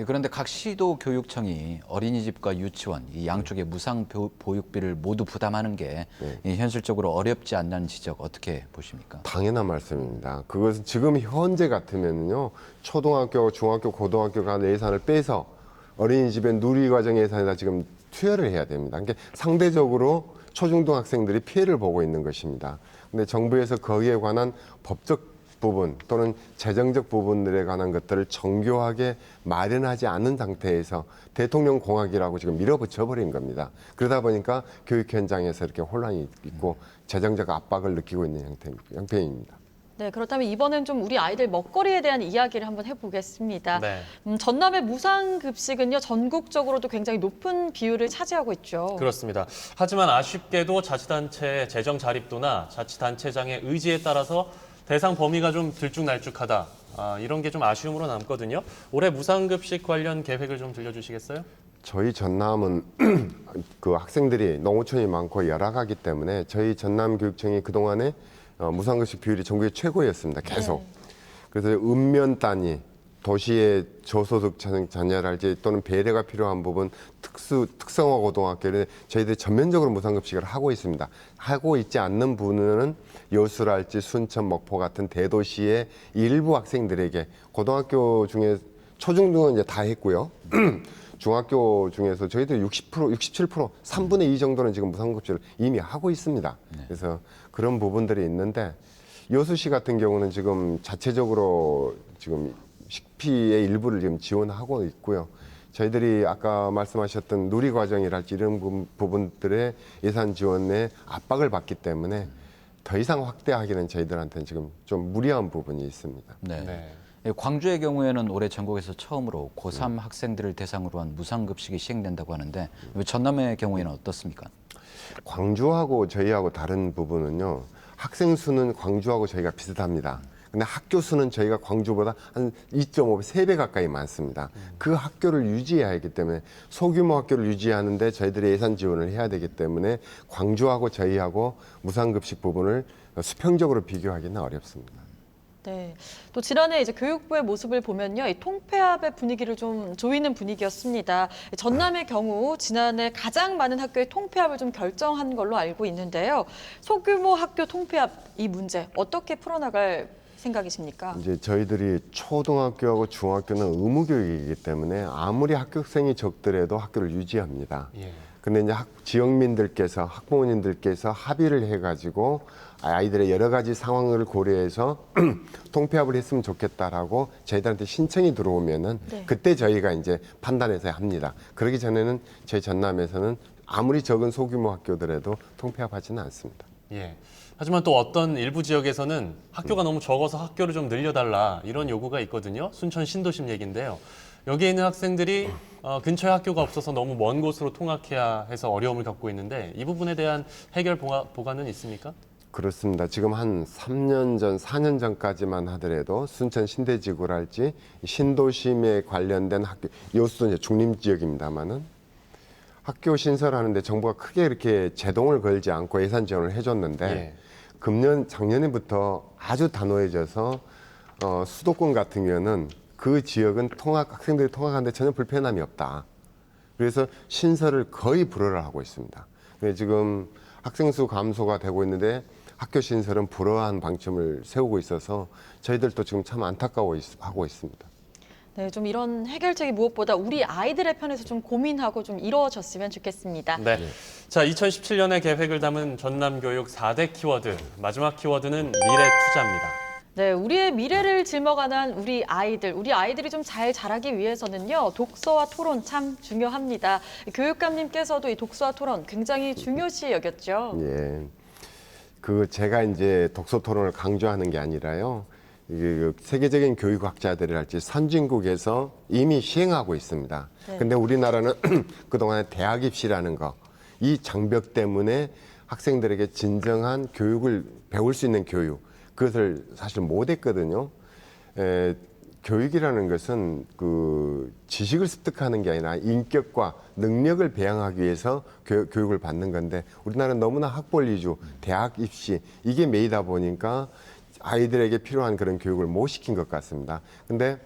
S4: 그런데 각 시도 교육청이 어린이집과 유치원 이 양쪽의 무상 보육비를 모두 부담하는 게 현실적으로 어렵지 않다는 지적 어떻게 보십니까?
S3: 당연한 말씀입니다. 그것은 지금 현재 같으면요 초등학교, 중학교, 고등학교 간 예산을 빼서 어린이집의 누리과정 예산에다 지금 투여를 해야 됩니다. 그러니까 상대적으로 초중등 학생들이 피해를 보고 있는 것입니다. 근데 정부에서 거기에 관한 법적 부분 또는 재정적 부분들에 관한 것들을 정교하게 마련하지 않은 상태에서 대통령 공약이라고 지금 밀어붙여 버린 겁니다. 그러다 보니까 교육 현장에서 이렇게 혼란이 있고 재정적 압박을 느끼고 있는 형편입니다.
S2: 네, 그렇다면 이번엔 좀 우리 아이들 먹거리에 대한 이야기를 한번 해보겠습니다.
S1: 네.
S2: 전남의 무상급식은요, 전국적으로도 굉장히 높은 비율을 차지하고 있죠.
S1: 그렇습니다. 하지만 아쉽게도 자치단체의 재정 자립도나 자치단체장의 의지에 따라서 대상 범위가 좀 들쭉날쭉하다. 이런 게 좀 아쉬움으로 남거든요. 올해 무상급식 관련 계획을 좀 들려주시겠어요?
S3: 저희 전남은 그 학생들이 농어촌이 많고 열악하기 때문에 저희 전남교육청이 그동안에 무상급식 비율이 전국의 최고였습니다. 계속. 그래서 읍면 단위, 도시의 저소득 자녀랄지 또는 배려가 필요한 부분, 특성화 고등학교를 저희들이 전면적으로 무상급식을 하고 있습니다. 하고 있지 않는 부분은 여수랄지 순천, 목포 같은 대도시의 일부 학생들에게 고등학교 중에 초중등은 이제 다 했고요. 중학교 중에서 저희들 60%, 67%, 3분의 2 정도는 지금 무상급식을 이미 하고 있습니다. 그래서 그런 부분들이 있는데 여수시 같은 경우는 지금 자체적으로 지금 식비의 일부를 지금 지원하고 있고요. 저희들이 아까 말씀하셨던 누리과정이랄지 이런 부분들의 예산 지원에 압박을 받기 때문에 더 이상 확대하기는 저희들한테는 지금 좀 무리한 부분이 있습니다.
S4: 네. 광주의 경우에는 올해 전국에서 처음으로 고3 학생들을 대상으로 한 무상급식이 시행된다고 하는데 전남의 경우에는 어떻습니까?
S3: 광주하고 저희하고 다른 부분은요. 학생 수는 광주하고 저희가 비슷합니다. 근데 학교 수는 저희가 광주보다 한 2.5배, 3배 가까이 많습니다. 그 학교를 유지해야 하기 때문에 소규모 학교를 유지하는데 저희들이 예산 지원을 해야 되기 때문에 광주하고 저희하고 무상급식 부분을 수평적으로 비교하기는 어렵습니다.
S2: 네. 또 지난해 이제 교육부의 모습을 보면요, 이 통폐합의 분위기를 좀 조이는 분위기였습니다. 전남의 경우 지난해 가장 많은 학교의 통폐합을 좀 결정한 걸로 알고 있는데요. 소규모 학교 통폐합 이 문제 어떻게 풀어나갈 생각이십니까?
S3: 이제 저희들이 초등학교하고 중학교는 의무 교육이기 때문에 아무리 합격생이 적더라도 학교를 유지합니다. 근데 이제 지역민들께서 학부모님들께서 합의를 해가지고 아이들의 여러 가지 상황을 고려해서 통폐합을 했으면 좋겠다라고 저희들한테 신청이 들어오면은 그때 저희가 이제 판단해서 합니다. 그러기 전에는 저희 전남에서는 아무리 적은 소규모 학교더라도 통폐합하지는 않습니다.
S1: 예. 하지만 또 어떤 일부 지역에서는 학교가 너무 적어서 학교를 좀 늘려달라 이런 요구가 있거든요. 순천 신도심 얘기인데요. 여기에 있는 학생들이 근처에 학교가 없어서 너무 먼 곳으로 통학해야 해서 어려움을 겪고 있는데 이 부분에 대한 해결 보관은 있습니까?
S3: 그렇습니다. 지금 한 3년 전, 4년 전까지만 하더라도 순천 신대지구랄지 신도심에 관련된 학교, 이것도 이제 중림지역입니다만은 학교 신설하는데 정부가 크게 이렇게 제동을 걸지 않고 예산 지원을 해줬는데 작년에부터 아주 단호해져서 수도권 같은 경우는 그 지역은 학생들이 통학하는데 전혀 불편함이 없다. 그래서 신설을 거의 불허를 하고 있습니다. 지금 학생 수 감소가 되고 있는데 학교 신설은 불허한 방침을 세우고 있어서 저희들도 지금 참 안타까워하고 있습니다.
S2: 네, 좀 이런 해결책이 무엇보다 우리 아이들의 편에서 좀 고민하고 좀 이루어졌으면 좋겠습니다.
S1: 네. 자, 2017년의 계획을 담은 전남교육 4대 키워드. 마지막 키워드는 미래 투자입니다.
S2: 네, 우리의 미래를 짊어가는 우리 아이들이 좀 잘 자라기 위해서는요, 독서와 토론 참 중요합니다. 교육감님께서도 이 독서와 토론 굉장히 중요시 여겼죠.
S3: 예. 제가 이제 독서 토론을 강조하는 게 아니라요. 세계적인 교육학자들이랄지 선진국에서 이미 시행하고 있습니다. 근데 우리나라는 그동안에 대학 입시라는 거, 이 장벽 때문에 학생들에게 진정한 교육을 배울 수 있는 교육, 그것을 사실 못했거든요. 교육이라는 것은 지식을 습득하는 게 아니라 인격과 능력을 배양하기 위해서 교육을 받는 건데 우리나라는 너무나 학벌 위주, 대학 입시 이게 메이다 보니까 아이들에게 필요한 그런 교육을 못 시킨 것 같습니다. 근데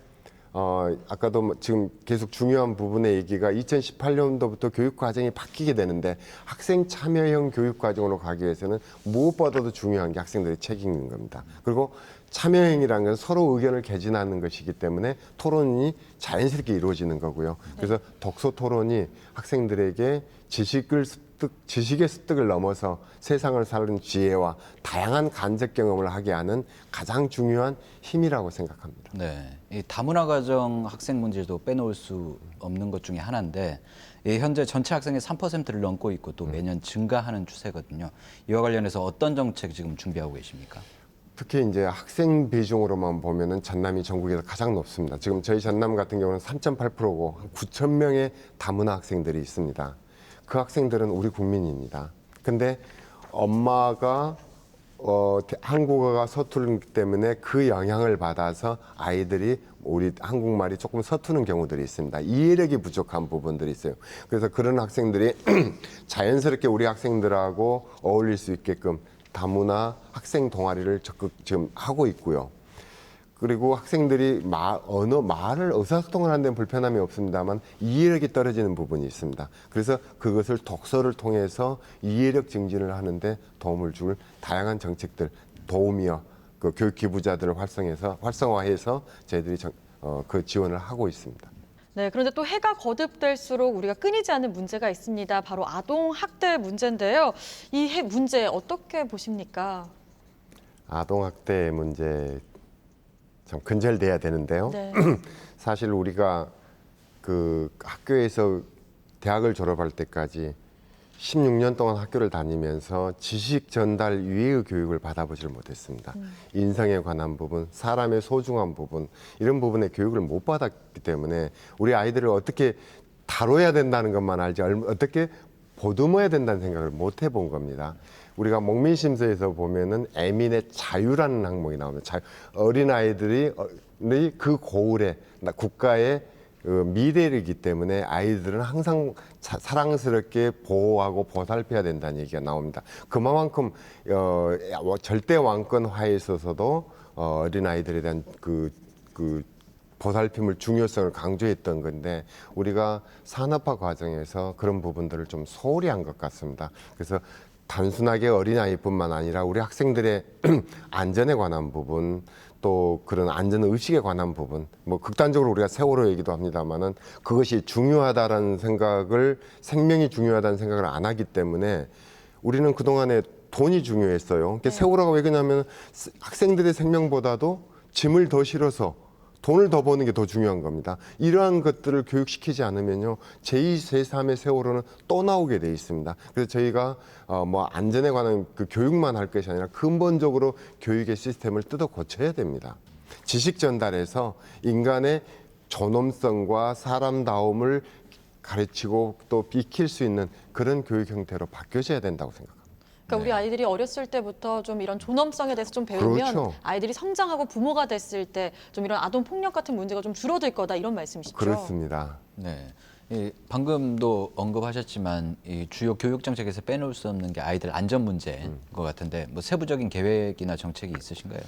S3: 아까도 지금 계속 중요한 부분의 얘기가 2018년도부터 교육 과정이 바뀌게 되는데 학생 참여형 교육 과정으로 가기 위해서는 무엇보다도 중요한 게 학생들의 책임인 겁니다. 그리고 참여형이라는 건 서로 의견을 개진하는 것이기 때문에 토론이 자연스럽게 이루어지는 거고요. 그래서 독서 토론이 학생들에게 지식의 습득을 넘어서 세상을 사는 지혜와 다양한 간접 경험을 하게 하는 가장 중요한 힘이라고 생각합니다.
S4: 네, 이 다문화 가정 학생 문제도 빼놓을 수 없는 것 중에 하나인데 현재 전체 학생의 3%를 넘고 있고 또 매년 증가하는 추세거든요. 이와 관련해서 어떤 정책 지금 준비하고 계십니까?
S3: 특히 이제 학생 비중으로만 보면은 전남이 전국에서 가장 높습니다. 지금 저희 전남 같은 경우는 3.8%고 9천 명의 다문화 학생들이 있습니다. 그 학생들은 우리 국민입니다. 근데 엄마가 한국어가 서투르기 때문에 그 영향을 받아서 아이들이 우리 한국말이 조금 서투는 경우들이 있습니다. 이해력이 부족한 부분들이 있어요. 그래서 그런 학생들이 자연스럽게 우리 학생들하고 어울릴 수 있게끔 다문화 학생 동아리를 적극 지금 하고 있고요. 그리고 학생들이 말을 의사소통을 하는 데는 불편함이 없습니다만 이해력이 떨어지는 부분이 있습니다. 그래서 그것을 독서를 통해서 이해력 증진을 하는데 도움을 줄 다양한 정책들, 도우미와 그 교육 기부자들을 활성화해서 저희들이 그 지원을 하고 있습니다.
S2: 네, 그런데 또 해가 거듭될수록 우리가 끊이지 않는 문제가 있습니다. 바로 아동 학대 문제인데요. 이 문제 어떻게 보십니까?
S3: 아동 학대 문제 참 근절돼야 되는데요. 사실 우리가 그 학교에서 대학을 졸업할 때까지 16년 동안 학교를 다니면서 지식 전달 위의 교육을 받아보지를 못했습니다. 인성에 관한 부분, 사람의 소중한 부분, 이런 부분의 교육을 못 받았기 때문에 우리 아이들을 어떻게 다뤄야 된다는 것만 알지 어떻게 보듬어야 된다는 생각을 못 해본 겁니다. 우리가 목민심서에서 보면은 애민의 자유라는 항목이 나옵니다. 어린 아이들이 그 고울에 국가의 미래이기 때문에 아이들은 항상 사랑스럽게 보호하고 보살펴야 된다는 얘기가 나옵니다. 그만큼 절대 왕권화에 있어서도 어린 아이들에 대한 그 보살핌을 중요성을 강조했던 건데 우리가 산업화 과정에서 그런 부분들을 좀 소홀히 한 것 같습니다. 그래서 단순하게 어린아이뿐만 아니라 우리 학생들의 안전에 관한 부분, 또 그런 안전의식에 관한 부분, 뭐 극단적으로 우리가 세월호 얘기도 합니다만은 그것이 중요하다라는 생각을, 생명이 중요하다는 생각을 안 하기 때문에 우리는 그동안에 돈이 중요했어요. 그러니까 세월호가 왜 그러냐면 학생들의 생명보다도 짐을 더 실어서 돈을 더 버는 게 더 중요한 겁니다. 이러한 것들을 교육시키지 않으면요, 제2, 제3의 세월호는 또 나오게 돼 있습니다. 그래서 저희가 뭐 안전에 관한 그 교육만 할 것이 아니라 근본적으로 교육의 시스템을 뜯어 고쳐야 됩니다. 지식 전달에서 인간의 존엄성과 사람다움을 가르치고 또 익힐 수 있는 그런 교육 형태로 바뀌어져야 된다고 생각합니다.
S2: 그러니까 우리 아이들이 어렸을 때부터 좀 이런 존엄성에 대해서 좀 배우면
S3: 그렇죠.
S2: 아이들이 성장하고 부모가 됐을 때 좀 이런 아동 폭력 같은 문제가 좀 줄어들 거다 이런 말씀이시죠?
S3: 그렇습니다.
S4: 네. 방금도 언급하셨지만 이 주요 교육 정책에서 빼놓을 수 없는 게 아이들 안전 문제인 것 같은데 뭐 세부적인 계획이나 정책이 있으신가요?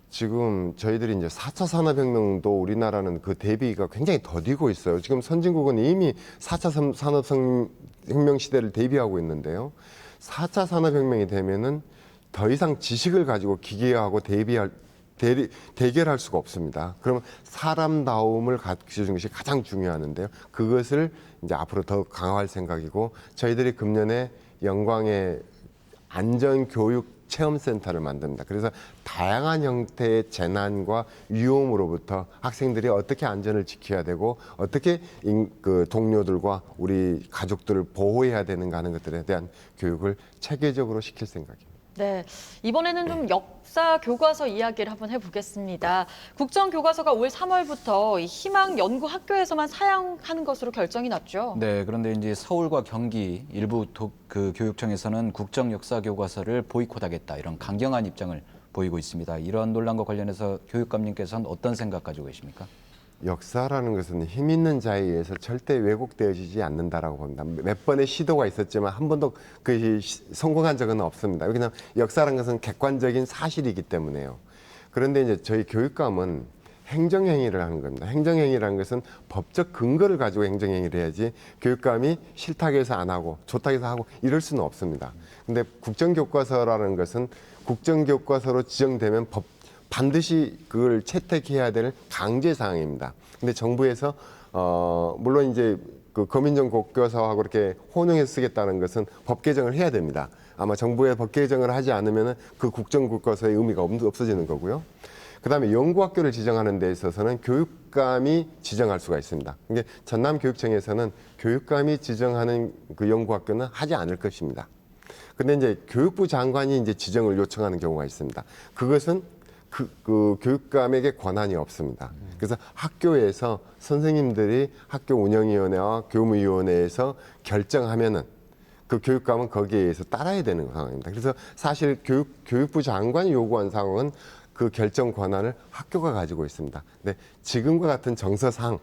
S3: 지금 저희들이 이제 4차 산업혁명도 우리나라는 그 대비가 굉장히 더디고 있어요. 지금 선진국은 이미 4차 산업혁명 시대를 대비하고 있는데요. 4차 산업혁명이 되면은 더 이상 지식을 가지고 기계하고 대결할 수가 없습니다. 그러면 사람다움을 갖추는 것이 가장 중요한데요. 그것을 이제 앞으로 더 강화할 생각이고 저희들이 금년에 영광의 안전교육 체험센터를 만듭니다. 그래서 다양한 형태의 재난과 위험으로부터 학생들이 어떻게 안전을 지켜야 되고 어떻게 그 동료들과 우리 가족들을 보호해야 되는가 하는 것들에 대한 교육을 체계적으로 시킬 생각입니다.
S2: 네, 이번에는 좀 역사 교과서 이야기를 한번 해보겠습니다. 국정교과서가 올 3월부터 희망 연구 학교에서만 사용하는 것으로 결정이 났죠.
S4: 네, 그런데 이제 서울과 경기 일부 그 교육청에서는 국정 역사 교과서를 보이콧하겠다 이런 강경한 입장을 보이고 있습니다. 이런 논란과 관련해서 교육감님께서는 어떤 생각 가지고 계십니까?
S3: 역사라는 것은 힘 있는 자에 의해서 절대 왜곡되어지지 않는다라고 봅니다. 몇 번의 시도가 있었지만 한 번도 그것이 성공한 적은 없습니다. 왜냐하면 역사라는 것은 객관적인 사실이기 때문에요. 그런데 이제 저희 교육감은 행정행위를 하는 겁니다. 행정행위라는 것은 법적 근거를 가지고 행정행위를 해야지 교육감이 싫다고 해서 안 하고 좋다고 해서 하고 이럴 수는 없습니다. 근데 국정교과서라는 것은 국정교과서로 지정되면 반드시 그걸 채택해야 될 강제 사항입니다. 근데 정부에서 물론 이제 그 거민정 교과서하고 이렇게 혼용해서 쓰겠다는 것은 법 개정을 해야 됩니다. 아마 정부의 법 개정을 하지 않으면 그 국정 교과서의 의미가 없어지는 거고요. 그다음에 연구학교를 지정하는 데 있어서는 교육감이 지정할 수가 있습니다. 그러니까 전남교육청에서는 교육감이 지정하는 그 연구학교는 하지 않을 것입니다. 근데 이제 교육부 장관이 이제 지정을 요청하는 경우가 있습니다. 그것은 그 교육감에게 권한이 없습니다. 그래서 학교에서 선생님들이 학교 운영위원회와 교무위원회에서 결정하면은 그 교육감은 거기에 의해서 따라야 되는 상황입니다. 그래서 사실 교육부 장관이 요구한 상황은 그 결정 권한을 학교가 가지고 있습니다. 근데 지금과 같은 정서상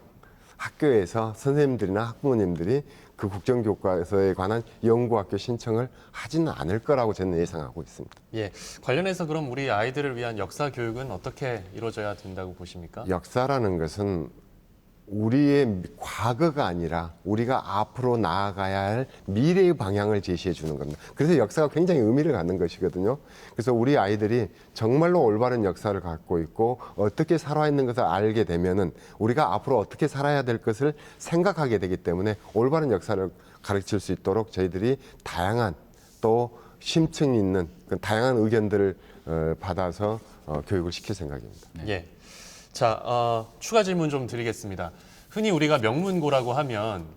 S3: 학교에서 선생님들이나 학부모님들이 그 국정교과서에 관한 연구학교 신청을 하지는 않을 거라고 저는 예상하고 있습니다.
S1: 예, 관련해서 그럼 우리 아이들을 위한 역사 교육은 어떻게 이루어져야 된다고 보십니까?
S3: 역사라는 것은 우리의 과거가 아니라 우리가 앞으로 나아가야 할 미래의 방향을 제시해 주는 겁니다. 그래서 역사가 굉장히 의미를 갖는 것이거든요. 그래서 우리 아이들이 정말로 올바른 역사를 갖고 있고 어떻게 살아있는 것을 알게 되면은 우리가 앞으로 어떻게 살아야 될 것을 생각하게 되기 때문에 올바른 역사를 가르칠 수 있도록 저희들이 다양한 또 심층 있는 다양한 의견들을 받아서 교육을 시킬 생각입니다.
S1: 예. 자, 추가 질문 좀 드리겠습니다. 흔히 우리가 명문고라고 하면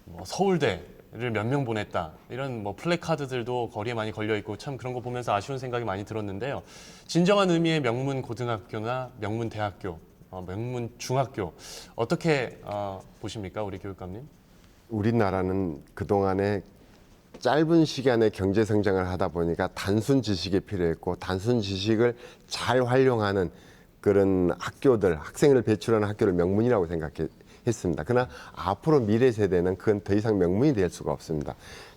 S1: 뭐 서울대를 몇 명 보냈다 이런 뭐 플래카드들도 거리에 많이 걸려 있고 참 그런 거 보면서 아쉬운 생각이 많이 들었는데요. 진정한 의미의 명문 고등학교나 명문 대학교, 명문 중학교 어떻게 보십니까, 우리 교육감님?
S3: 우리나라는 그동안에 짧은 시간에 경제 성장을 하다 보니까 단순 지식이 필요했고 단순 지식을 잘 활용하는 그런 학교들, 학생을 배출하는 학교를 명문이라고 생각했습니다. 그러나 앞으로 미래 세대는 그건 더 이상 명문이 될 수가 없습니다.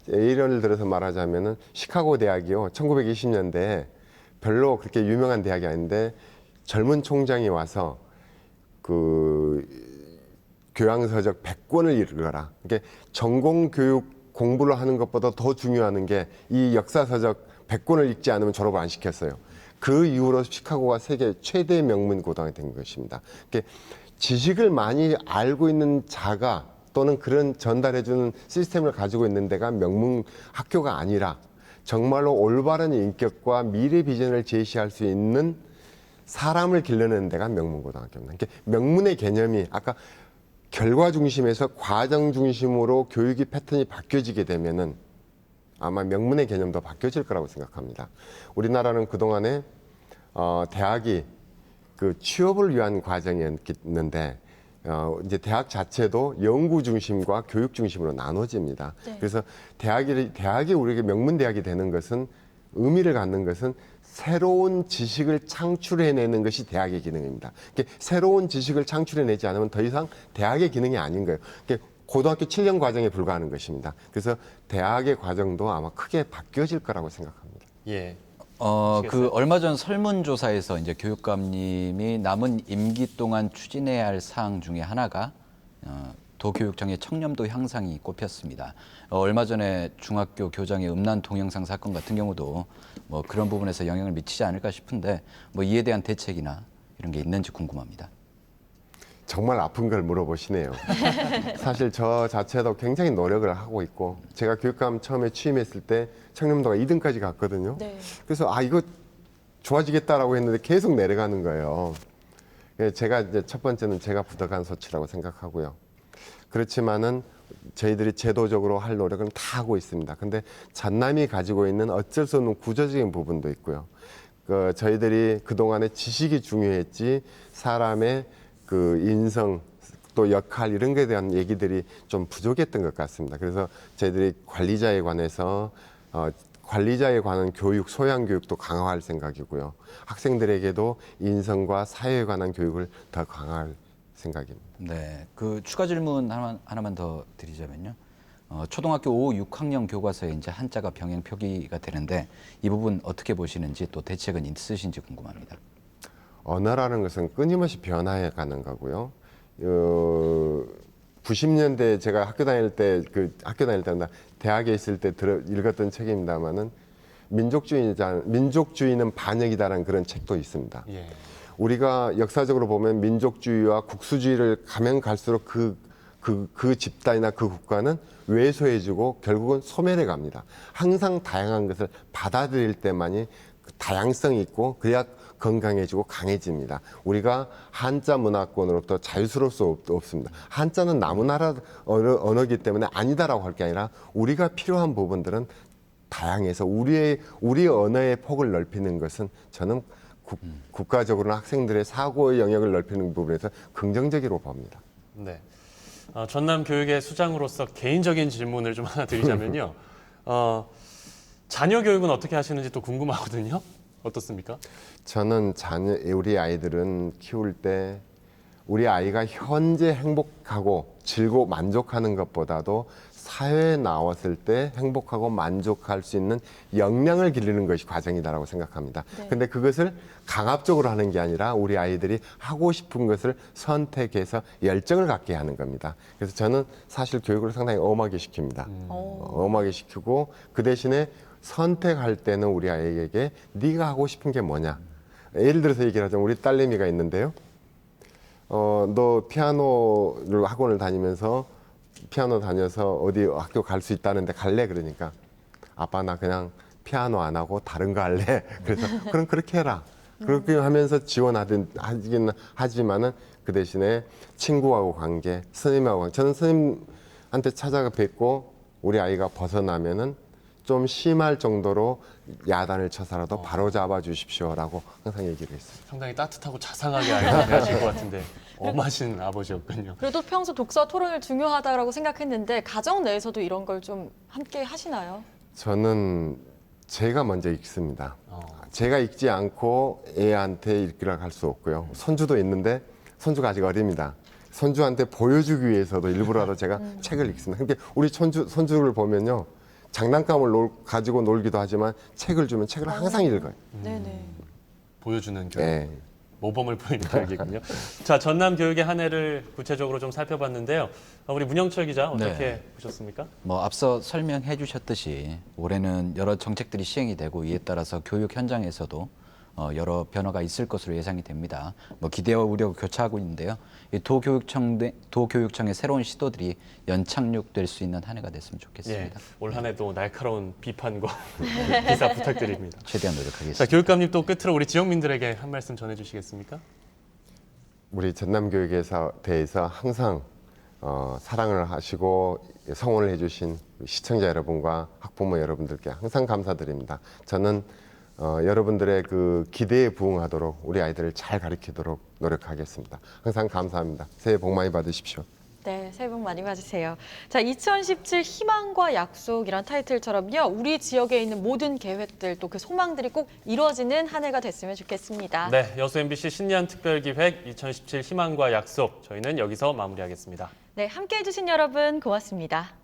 S3: 예를 들어서 말하자면은 시카고 대학이요, 1920년대에 별로 그렇게 유명한 대학이 아닌데 젊은 총장이 와서 그 교양서적 100권을 읽어라. 이게 전공 교육 공부를 하는 것보다 더 중요한 게 이 역사서적 100권을 읽지 않으면 졸업을 안 시켰어요. 그 이후로 시카고가 세계 최대 명문 고등학교가 된 것입니다. 지식을 많이 알고 있는 자가 또는 그런 전달해주는 시스템을 가지고 있는 데가 명문 학교가 아니라 정말로 올바른 인격과 미래 비전을 제시할 수 있는 사람을 길러내는 데가 명문 고등학교입니다. 명문의 개념이 아까 결과 중심에서 과정 중심으로 교육의 패턴이 바뀌어지게 되면은 아마 명문의 개념도 바뀌어질 거라고 생각합니다. 우리나라는 그동안에 대학이 그 취업을 위한 과정이었는데 이제 대학 자체도 연구 중심과 교육 중심으로 나눠집니다.
S2: 네.
S3: 그래서 대학이 우리에게 명문 대학이 되는 것은 의미를 갖는 것은 새로운 지식을 창출해내는 것이 대학의 기능입니다. 새로운 지식을 창출해내지 않으면 더 이상 대학의 기능이 아닌 거예요. 고등학교 7년 과정에 불과하는 것입니다. 그래서 대학의 과정도 아마 크게 바뀌어질 거라고 생각합니다.
S1: 예.
S4: 그 얼마 전 설문조사에서 이제 교육감님이 남은 임기 동안 추진해야 할 사항 중에 하나가 도교육청의 청렴도 향상이 꼽혔습니다. 얼마 전에 중학교 교장의 음란 동영상 사건 같은 경우도 뭐 그런 부분에서 영향을 미치지 않을까 싶은데 뭐 이에 대한 대책이나 이런 게 있는지 궁금합니다.
S3: 정말 아픈 걸 물어보시네요. 사실 저 자체도 굉장히 노력을 하고 있고 제가 교육감 처음에 취임했을 때 청렴도가 2등까지 갔거든요.
S2: 네.
S3: 그래서 이거 좋아지겠다라고 했는데 계속 내려가는 거예요. 제가 이제 첫 번째는 제가 부족한 소치라고 생각하고요. 그렇지만은 저희들이 제도적으로 할 노력은 다 하고 있습니다. 근데 전남이 가지고 있는 어쩔 수 없는 구조적인 부분도 있고요. 저희들이 그동안에 지식이 중요했지 사람의 그 인성 또 역할 이런 것에 대한 얘기들이 좀 부족했던 것 같습니다. 그래서 저희들이 관리자에 관해서 관리자에 관한 교육, 소양 교육도 강화할 생각이고요. 학생들에게도 인성과 사회에 관한 교육을 더 강화할 생각입니다.
S4: 네, 그 추가 질문 하나만 더 드리자면요. 초등학교 5, 6학년 교과서에 이제 한자가 병행 표기가 되는데 이 부분 어떻게 보시는지 또 대책은 있으신지 궁금합니다.
S3: 언어라는 것은 끊임없이 변화해 가는 거고요. 90년대 제가 학교 다닐 때 대학에 있을 때 읽었던 책입니다만은 민족주의는 반역이다라는 그런 책도 있습니다.
S1: 예.
S3: 우리가 역사적으로 보면 민족주의와 국수주의를 가면 갈수록 그 집단이나 그 국가는 왜소해지고 결국은 소멸해 갑니다. 항상 다양한 것을 받아들일 때만이 다양성이 있고 그래야 건강해지고 강해집니다. 우리가 한자 문화권으로부터 자유스러울 수 없습니다. 한자는 나무나라 언어이기 때문에 아니다라고 할 게 아니라 우리가 필요한 부분들은 다양해서 우리 언어의 폭을 넓히는 것은 저는 국가적으로는 학생들의 사고의 영역을 넓히는 부분에서 긍정적으로 봅니다.
S1: 네. 전남 교육의 수장으로서 개인적인 질문을 좀 하나 드리자면요. 자녀 교육은 어떻게 하시는지 또 궁금하거든요. 어떻습니까?
S3: 저는 우리 아이들은 키울 때 우리 아이가 현재 행복하고 즐거워 만족하는 것보다도 사회에 나왔을 때 행복하고 만족할 수 있는 역량을 기르는 것이 과정이다라고 생각합니다.
S2: 네.
S3: 근데 그것을 강압적으로 하는 게 아니라 우리 아이들이 하고 싶은 것을 선택해서 열정을 갖게 하는 겁니다. 그래서 저는 사실 교육을 상당히 엄하게 시킵니다. 엄하게 시키고 그 대신에 선택할 때는 우리 아이에게 네가 하고 싶은 게 뭐냐. 예를 들어서 얘기를 하자면 우리 딸내미가 있는데요. 너 피아노 학원을 다니면서 피아노 다녀서 어디 학교 갈 수 있다는데 갈래? 그러니까 아빠 나 그냥 피아노 안 하고 다른 거 할래. 그래서 그럼 그렇게 해라. 그렇게 하면서 지원하긴 하지만은 그 대신에 친구하고 관계, 선생님하고 관계. 저는 선생님한테 찾아가 뵙고 우리 아이가 벗어나면은 좀 심할 정도로 야단을 쳐서라도 바로 잡아 주십시오라고 항상 얘기를 했어요.
S1: 상당히 따뜻하고 자상하게 아이를 대하실 것 같은데 엄하신 아버지였군요.
S2: 그래도 평소 독서 토론을 중요하다고 생각했는데 가정 내에서도 이런 걸 좀 함께 하시나요?
S3: 저는 제가 먼저 읽습니다. 제가 읽지 않고 애한테 읽기를 할 수 없고요. 손주도 있는데 손주가 아직 어립니다. 손주한테 보여주기 위해서도 일부러라도 제가 책을 읽습니다. 근데 우리 손주를 보면요. 장난감을 가지고 놀기도 하지만 책을 주면 책을 항상 읽어요.
S2: 네네.
S1: 보여주는 교육.
S3: 네.
S1: 모범을 보이는 교육이군요. 자, 전남 교육의 한 해를 구체적으로 좀 살펴봤는데요. 우리 문영철 기자 어떻게
S4: 네.
S1: 보셨습니까?
S4: 뭐 앞서 설명해 주셨듯이 올해는 여러 정책들이 시행이 되고 이에 따라서 교육 현장에서도 여러 변화가 있을 것으로 예상이 됩니다. 뭐 기대와 우려가 교차하고 있는데요. 이 도교육청의 새로운 시도들이 연착륙될 수 있는 한 해가 됐으면 좋겠습니다.
S1: 예, 올 한 해도 날카로운 비판과 기사 부탁드립니다.
S4: 최대한 노력하겠습니다.
S1: 자, 교육감님 또 끝으로 우리 지역민들에게 한 말씀 전해주시겠습니까?
S3: 우리 전남교육에서 대해서 항상 사랑을 하시고 성원을 해주신 시청자 여러분과 학부모 여러분들께 항상 감사드립니다. 저는 여러분들의 그 기대에 부응하도록 우리 아이들을 잘 가르치도록 노력하겠습니다. 항상 감사합니다. 새해 복 많이 받으십시오.
S2: 네, 새해 복 많이 받으세요. 자, 2017 희망과 약속이란 타이틀처럼요. 우리 지역에 있는 모든 계획들 또 그 소망들이 꼭 이루어지는 한 해가 됐으면 좋겠습니다.
S1: 네, 여수 MBC 신년 특별기획 2017 희망과 약속 저희는 여기서 마무리하겠습니다.
S2: 네, 함께해 주신 여러분 고맙습니다.